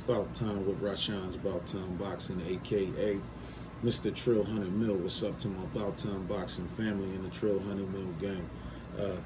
Bout Time with Rashan's Bout Time Boxing, aka Mr. Trill Hunter Mill. What's up to my Bout Time Boxing family and the Trill Hunter Mill gang?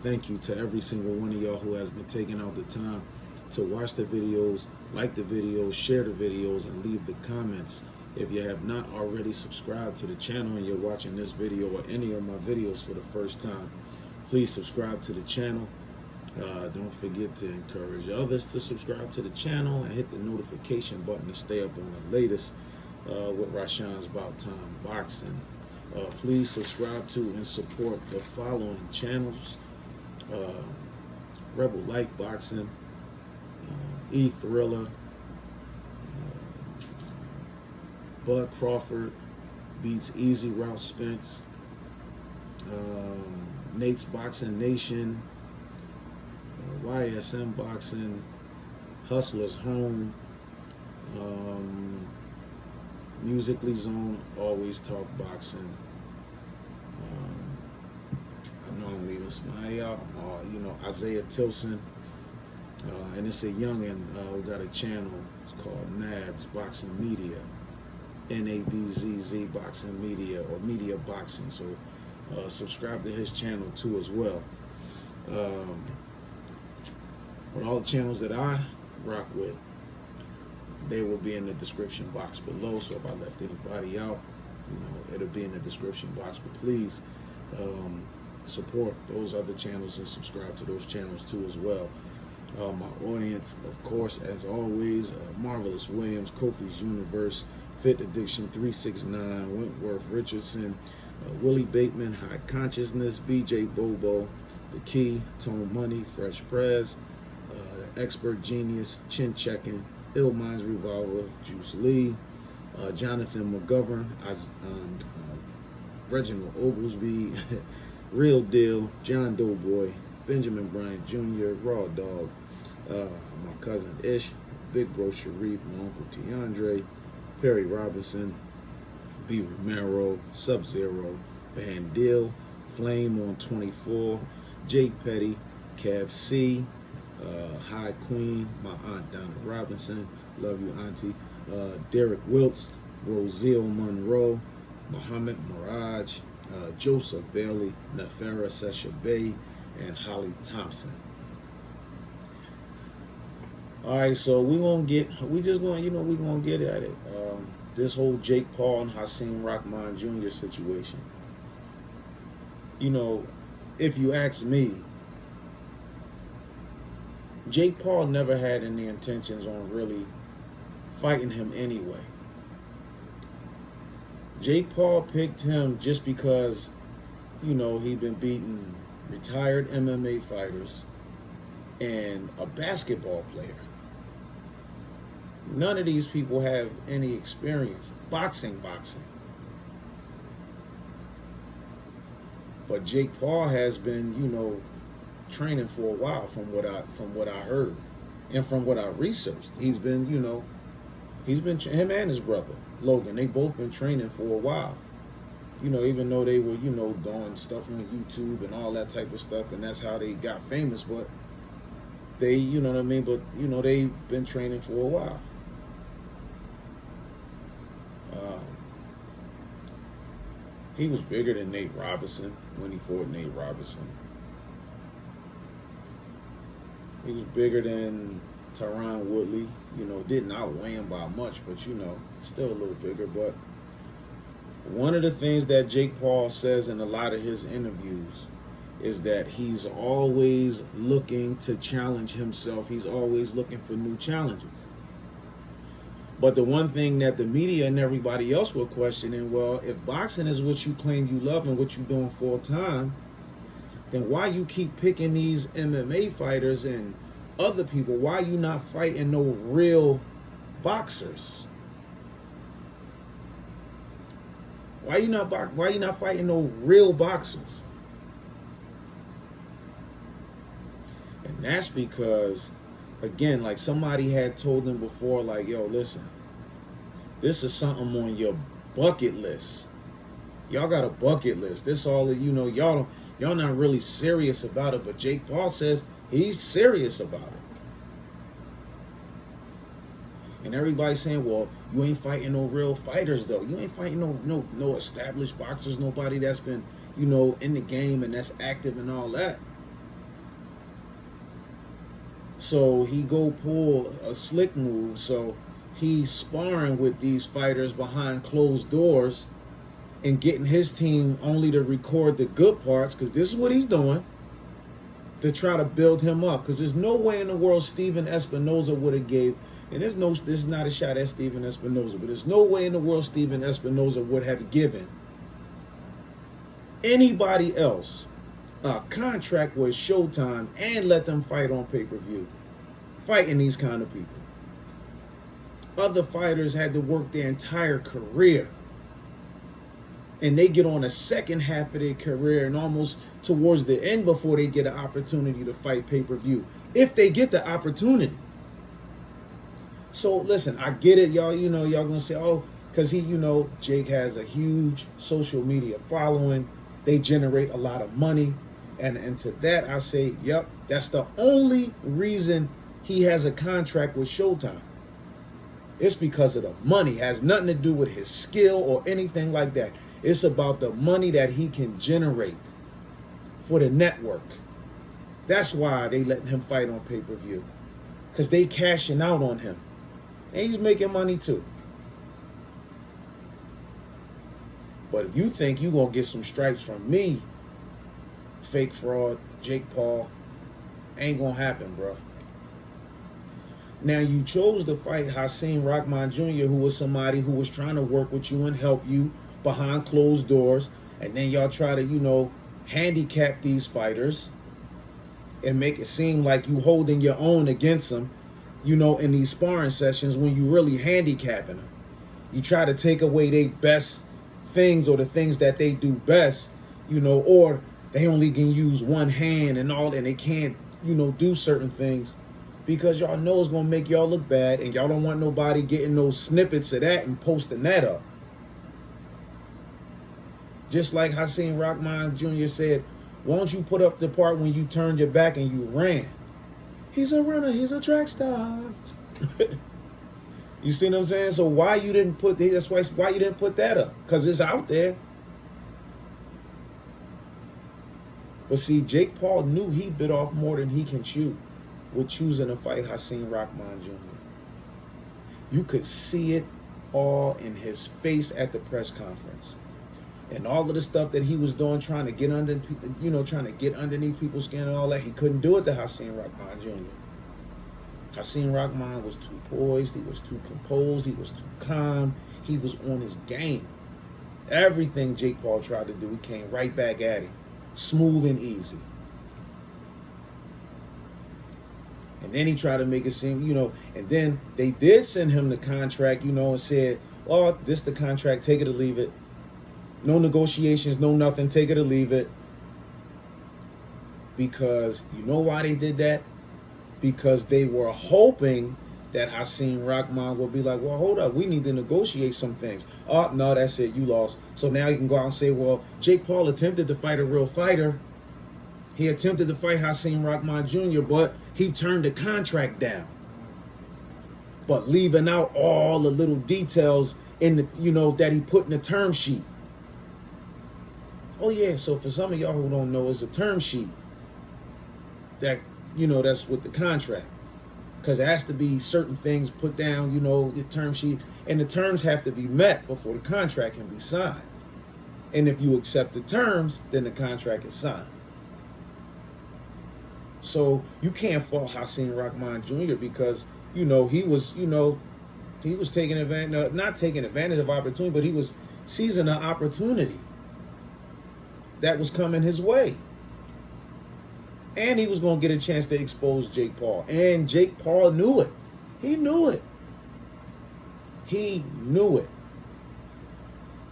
Thank you to every single one of y'all who has been taking out the time to watch the videos, like the videos, share the videos, and leave the comments. If you have not already subscribed to the channel and you're watching this video or any of my videos for the first time, please subscribe to the channel. Don't forget to encourage others to subscribe to the channel and hit the notification button to stay up on the latest with Rashan's Bout Time Boxing. Please subscribe to and support the following channels: Rebel Life Boxing, E Thriller, Bud Crawford Beats Easy, Ralph Spence, Nate's Boxing Nation, YSM Boxing, Hustler's Home, Musically Zone, Always Talk Boxing. I know I'm leaving somebody out. Isaiah Tilson, and it's a youngin' who got a channel. It's called Nabs Boxing Media, NABZZ Boxing Media, or Media Boxing. So subscribe to his channel too as well. But all the channels that I rock with, they will be in the description box below. So if I left anybody out, it'll be in the description box. But please support those other channels and subscribe to those channels too as well. My audience, of course, as always, Marvelous Williams, Kofi's Universe, Fit Addiction 369, Wentworth Richardson, Willie Bateman, High Consciousness, BJ Bobo, The Key, Tone Money, Fresh Prez, The Expert Genius, Chin Checking, Ill Minds Revolver, Juice Lee, Jonathan McGovern, Reginald Oglesby, Real Deal, John Doughboy, Benjamin Bryant Jr., Raw Dog, my cousin Ish, Big Bro Sharif, my Uncle Tiandre, Perry Robinson, B. Romero, Sub-Zero, Bandil, Flame on 24, Jake Petty, Cav C, High Queen, my Aunt Donna Robinson, love you Auntie, Derek Wiltz, Roselle Monroe, Muhammad Mirage, Joseph Bailey, Nefera Sesha Bay, and Holly Thompson. All right, so we gonna get at it. This whole Jake Paul and HASIM Rahman Jr. situation. If you ask me, Jake Paul never had any intentions on really fighting him anyway. Jake Paul picked him just because, he'd been beating retired MMA fighters and a basketball player. None of these people have any experience boxing. But Jake Paul has been, training for a while, from what I heard and from what I researched. He's been, him and his brother Logan, they both been training for a while. Even though they were, doing stuff on YouTube and all that type of stuff, and that's how they got famous. But they, But they've been training for a while. He was bigger than Nate Robinson when he fought Nate Robinson. He was bigger than Tyron Woodley. Didn't outweigh him by much, but still a little bigger. But one of the things that Jake Paul says in a lot of his interviews is that he's always looking to challenge himself. He's always looking for new challenges. But the one thing that the media and everybody else were questioning, well, if boxing is what you claim you love and what you're doing full time, then why you keep picking these MMA fighters and other people? Why you not fighting no real boxers? Why you not fighting no real boxers? And that's because, again, like somebody had told them before, like, yo, listen, this is something on your bucket list. Y'all got a bucket list. This all, y'all not really serious about it, but Jake Paul says he's serious about And everybody's saying, well, you ain't fighting no real fighters though. You ain't fighting no established boxers, nobody that's been, in the game and that's active and all that. So he go pull a slick move. So he's sparring with these fighters behind closed doors and getting his team only to record the good parts, because this is what he's doing to try to build him up. Because there's no way in the world Steven Espinoza would have gave, and this is not a shot at Steven Espinoza, but there's no way in the world Steven Espinoza would have given anybody else a contract with Showtime and let them fight on pay-per-view, fighting these kind of people. Other fighters had to work their entire career, and they get on the second half of their career and almost towards the end before they get an opportunity to fight pay-per-view, if they get the opportunity. So listen, I get it, y'all. Y'all gonna say, oh, because Jake has a huge social media following. They generate a lot of money. And to that I say, yep, that's the only reason he has a contract with Showtime. It's because of the money. It has nothing to do with his skill or anything like that. It's about the money that he can generate for the network. That's why they letting him fight on pay-per-view, because they cashing out on him. And he's making money too. But if you think you're going to get some stripes from me, fake fraud, Jake Paul, ain't going to happen, bro. Now, you chose to fight HASIM Rahman Jr., who was somebody who was trying to work with you and help you behind closed doors. And then y'all try to, handicap these fighters and make it seem like you holding your own against them, in these sparring sessions, when you really handicapping them. You try to take away their best things, or the things that they do best, or they only can use one hand and all, and they can't, do certain things, because y'all know it's going to make y'all look bad, and y'all don't want nobody getting those snippets of that and posting that up. Just like HASIM Rahman Jr. said, why don't you put up the part when you turned your back and you ran? He's a runner, he's a track star. You see what I'm saying? So why you didn't put why you didn't put that up? Because it's out there. But see, Jake Paul knew he bit off more than he can chew with choosing to fight HASIM Rahman Jr. You could see it all in his face at the press conference. And all of the stuff that he was doing, trying to get under, trying to get underneath people's skin and all that, he couldn't do it to HASIM Rahman Jr. HASIM Rahman was too poised, he was too composed, he was too calm, he was on his game. Everything Jake Paul tried to do, he came right back at him, smooth and easy. And then he tried to make it seem, and then they did send him the contract, and said, oh, this the contract, take it or leave it. No negotiations, no nothing, take it or leave it. Because you know why they did that? Because they were hoping that HASIM Rahman would be like, well, hold up, we need to negotiate some things. Oh, no, that's it, you lost. So now you can go out and say, well, Jake Paul attempted to fight a real fighter. He attempted to fight HASIM Rahman Jr., but he turned the contract down. But leaving out all the little details in the, that he put in the term sheet. Oh yeah, so for some of y'all who don't know, it's a term sheet that, that's with the contract. Because it has to be certain things put down, the term sheet. And the terms have to be met before the contract can be signed. And if you accept the terms, then the contract is signed. So you can't fault HASIM Rahman Jr. because, he was taking advantage, not taking advantage of opportunity, but he was seizing an opportunity that was coming his way. And he was going to get a chance to expose Jake Paul. And Jake Paul knew it. He knew it. He knew it.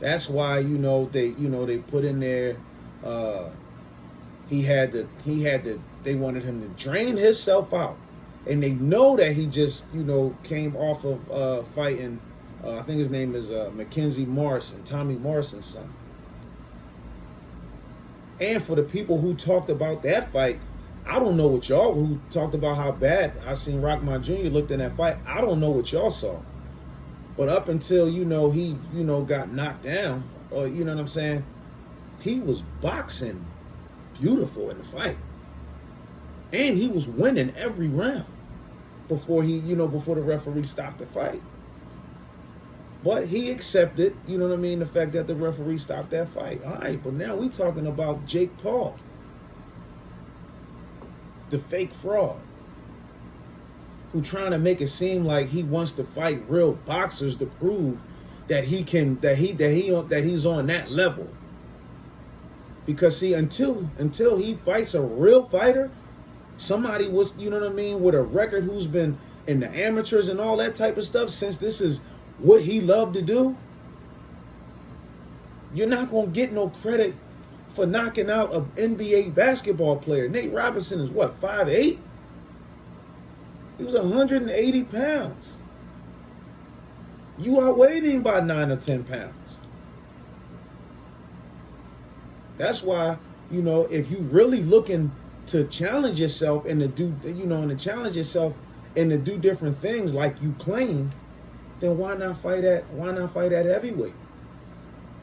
That's why, they put in there, they wanted him to drain himself out. And they know that he just, came off of fighting, I think his name is Mackenzie Morrison, Tommy Morrison's son. And for the people who talked about that fight, I don't know what y'all who talked about how bad HASIM Rahman Jr. looked in that fight. I don't know what y'all saw. But up until, he, got knocked down, or you know what I'm saying, he was boxing beautiful in the fight. And he was winning every round before before the referee stopped the fight. But he accepted, the fact that the referee stopped that fight. All right, but now we talking about Jake Paul, the fake fraud, who trying to make it seem like he wants to fight real boxers to prove that he's on that level. Because see, until he fights a real fighter, somebody was, with a record who's been in the amateurs and all that type of stuff, since this is what he loved to do, you're not going to get no credit for knocking out an NBA basketball player. Nate Robinson is what, 5'8"? He was 180 pounds. You outweighed him by 9 or 10 pounds. That's why, if you really looking to challenge yourself and to do, and to do different things like you claim, then why not fight at heavyweight?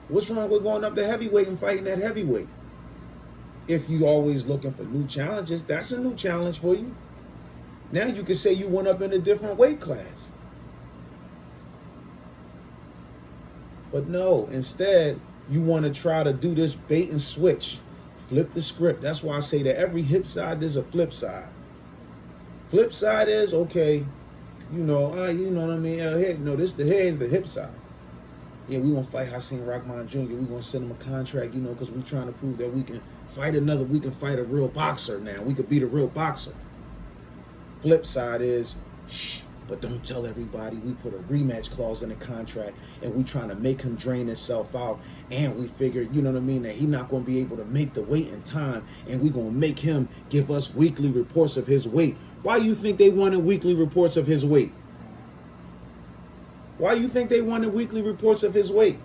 What's wrong with going up to heavyweight and fighting at heavyweight? If you always looking for new challenges, that's a new challenge for you. Now you can say you went up in a different weight class. But no, instead, you want to try to do this bait and switch. Flip the script. That's why I say that every hip side, there's a flip side. Flip side is, okay, you know what I mean? Here's the hip side. Yeah, we want to fight HASIM Rahman Jr. We're going to send him a contract, because we're trying to prove that we can fight a real boxer now. We could beat a real boxer. Flip side is, shh, but don't tell everybody. We put a rematch clause in the contract, and we trying to make him drain himself out, and we figured, that he's not going to be able to make the weight in time, and we're going to make him give us weekly reports of his weight. Why do you think they wanted weekly reports of his weight? Why do you think they wanted weekly reports of his weight?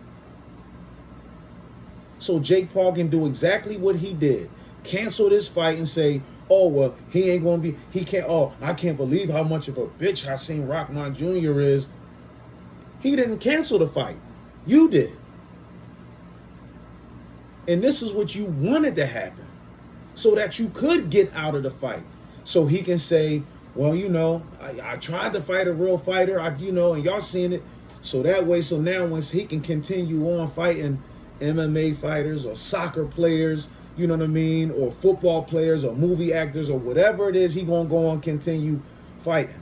So Jake Paul can do exactly what he did. Cancel this fight and say, oh, well, I can't believe how much of a bitch HASIM Rahman Jr. is. He didn't cancel the fight. You did. And this is what you wanted to happen, so that you could get out of the fight. So he can say, well, I tried to fight a real fighter, and y'all seeing it. So that way, so now once he can continue on fighting MMA fighters or soccer players, or football players or movie actors or whatever it is, he gonna go on continue fighting,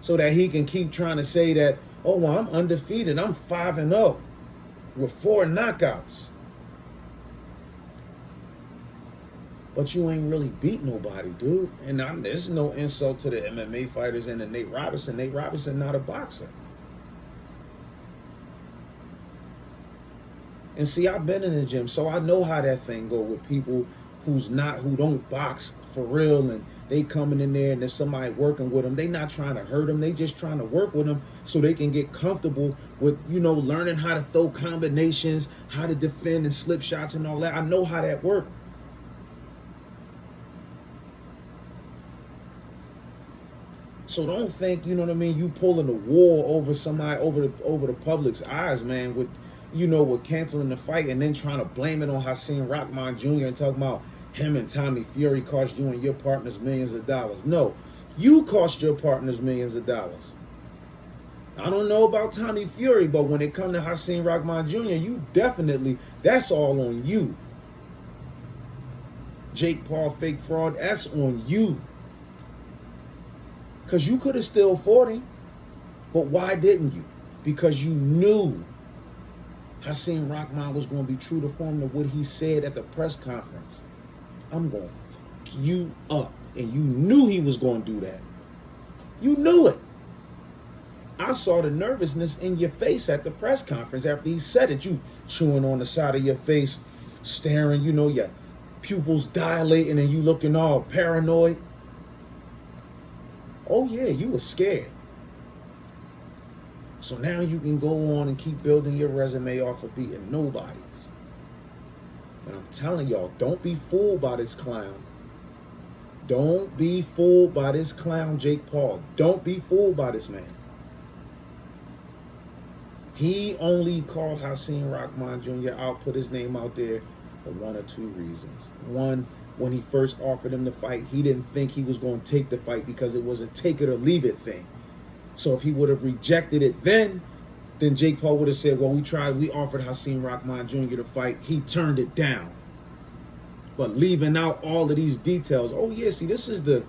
so that he can keep trying to say that, oh, well, I'm undefeated, I'm 5-0 with 4 knockouts. But you ain't really beat nobody, dude. And there's no insult to the MMA fighters and the Nate Robinson. Nate Robinson not a boxer. And see, I've been in the gym, so I know how that thing go with people who don't box for real, and they coming in there and there's somebody working with them. They not trying to hurt them. They just trying to work with them so they can get comfortable with, learning how to throw combinations, how to defend and slip shots and all that. I know how that works. So don't think, you pulling the wool over somebody, over the public's eyes, man, with canceling the fight and then trying to blame it on HASIM Rahman Jr. and talking about him and Tommy Fury cost you and your partners millions of dollars. No, you cost your partners millions of dollars. I don't know about Tommy Fury, but when it comes to HASIM Rahman Jr., you definitely, that's all on you. Jake Paul fake fraud, that's on you. Because you could have still fought him, but why didn't you? Because you knew HASIM Rahman was going to be true to form to what he said at the press conference. I'm going to fuck you up. And you knew he was going to do that. You knew it. I saw the nervousness in your face at the press conference after he said it. You chewing on the side of your face, staring, your pupils dilating and you looking all paranoid. Oh yeah, you were scared. So now you can go on and keep building your resume off of beating nobodies. And I'm telling y'all, don't be fooled by this clown. Don't be fooled by this clown, Jake Paul. Don't be fooled by this man. He only called HASIM Rahman Jr. out, put his name out there for one or two reasons. One, when he first offered him the fight, he didn't think he was going to take the fight because it was a take it or leave it thing. So if he would have rejected it then Jake Paul would have said, well, we offered HASIM Rahman Jr. to fight. He turned it down. But leaving out all of these details, oh yeah, see, this is the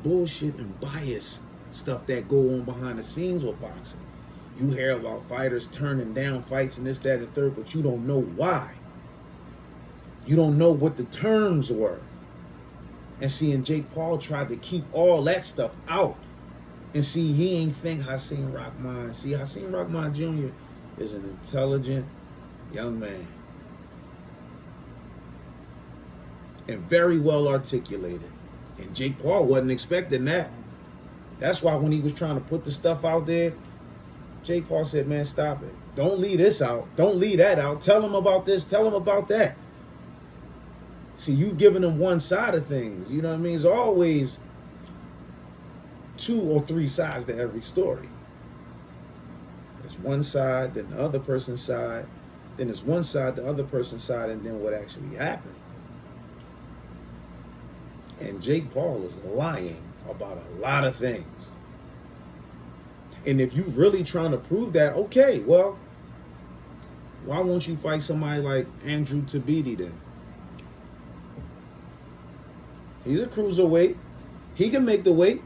bullshit and biased stuff that go on behind the scenes with boxing. You hear about fighters turning down fights and this, that, and the third, but you don't know why. You don't know what the terms were. And seeing Jake Paul tried to keep all that stuff out. And see, he ain't think HASIM Rahman. See, HASIM Rahman Jr. is an intelligent young man. And very well articulated. And Jake Paul wasn't expecting that. That's why when he was trying to put the stuff out there, Jake Paul said, man, stop it. Don't leave this out. Don't leave that out. Tell him about this. Tell him about that. See, you giving them one side of things. You know what I mean? There's always 2 or 3 sides to every story. There's one side, then the other person's side, then there's one side, the other person's side, and then what actually happened. And Jake Paul is lying about a lot of things. And if you're really trying to prove that, okay, well, why won't you fight somebody like Andrew Tabiti then? He's a cruiserweight. He can make the weight.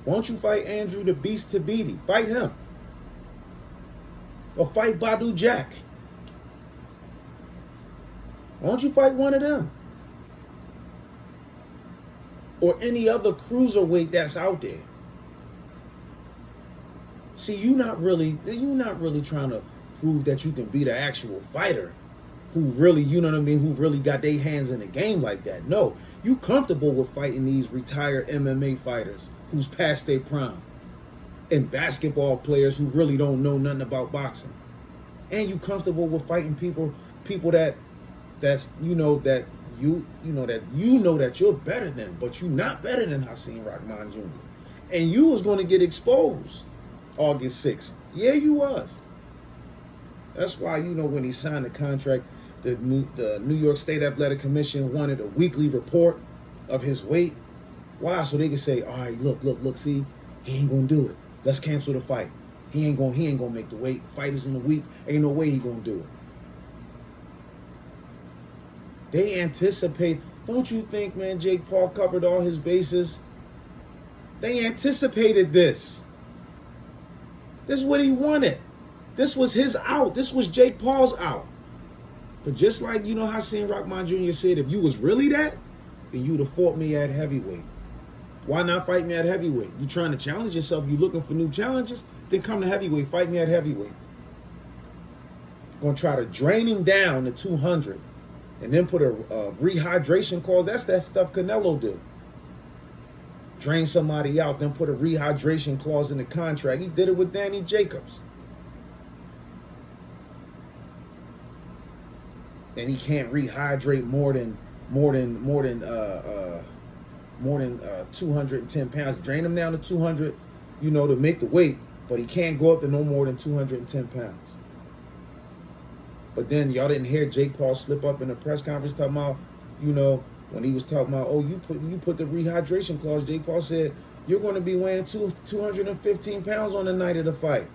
Why don't you fight Andrew the Beast Tabiti? Fight him. Or fight Bout Jack. Why don't you fight one of them? Or any other cruiserweight that's out there. See, you're not really trying to prove that you can be the actual fighter who really, you know what I mean, who really got their hands in the game like that. No, you comfortable with fighting these retired MMA fighters who's past their prime, and basketball players who really don't know nothing about boxing. And you comfortable with fighting people that you're better than, but you're not better than HASIM Rahman Jr. And you was going to get exposed August 6th. Yeah, you was. That's why, when he signed the contract, the New York State Athletic Commission wanted a weekly report of his weight. Why? So they could say, all right, look, see, he ain't gonna do it. Let's cancel the fight. He ain't gonna make the weight. Fight is in a week. Ain't no way he gonna do it. They anticipate. Don't you think, man, Jake Paul covered all his bases? They anticipated this. This is what he wanted. This was his out. This was Jake Paul's out. But just like, HASIM Rahman Jr. said, if you was really that, then you'd have fought me at heavyweight. Why not fight me at heavyweight? You trying to challenge yourself? You looking for new challenges? Then come to heavyweight. Fight me at heavyweight. Going to try to drain him down to 200 and then put a rehydration clause. That's that stuff Canelo do. Drain somebody out, then put a rehydration clause in the contract. He did it with Danny Jacobs. And he can't rehydrate more than 210 pounds. Drain him down to 200, to make the weight, but he can't go up to no more than 210 pounds. But then y'all didn't hear Jake Paul slip up in the press conference talking about, when he was talking about, oh, you put the rehydration clause. Jake Paul said, you're going to be weighing 215 pounds on the night of the fight.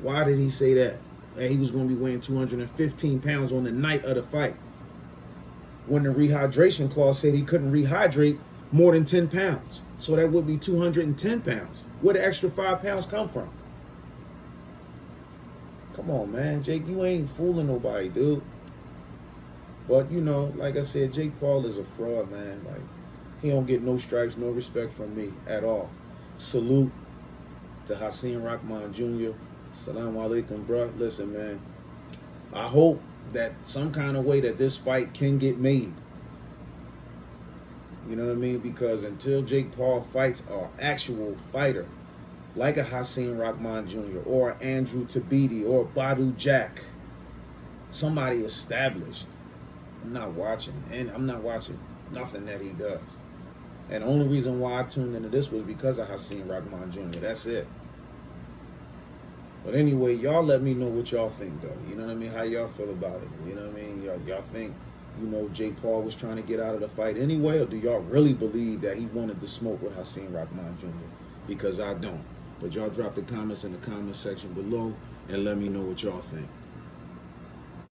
Why did he say that? And he was going to be weighing 215 pounds on the night of the fight, when the rehydration clause said he couldn't rehydrate more than 10 pounds. So that would be 210 pounds. Where the extra 5 pounds come from? Come on, man. Jake, you ain't fooling nobody, dude. But, like I said, Jake Paul is a fraud, man. Like, he don't get no stripes, no respect from me at all. Salute to HASIM Rahman Jr. Assalamu alaikum, bro. Listen, man. I hope that some kind of way that this fight can get made. You know what I mean? Because until Jake Paul fights an actual fighter, like a HASIM Rahman Jr. or Andrew Tabiti or Bout Jack, somebody established, I'm not watching, and I'm not watching nothing that he does. And the only reason why I tuned into this was because of HASIM Rahman Jr. That's it. But anyway, y'all let me know what y'all think, though. You know what I mean? How y'all feel about it? You know what I mean? Y'all think, you know, Jake Paul was trying to get out of the fight anyway, or do y'all really believe that he wanted to smoke with HASIM Rahman Jr.? Because I don't. But y'all drop the comments in the comment section below and let me know what y'all think.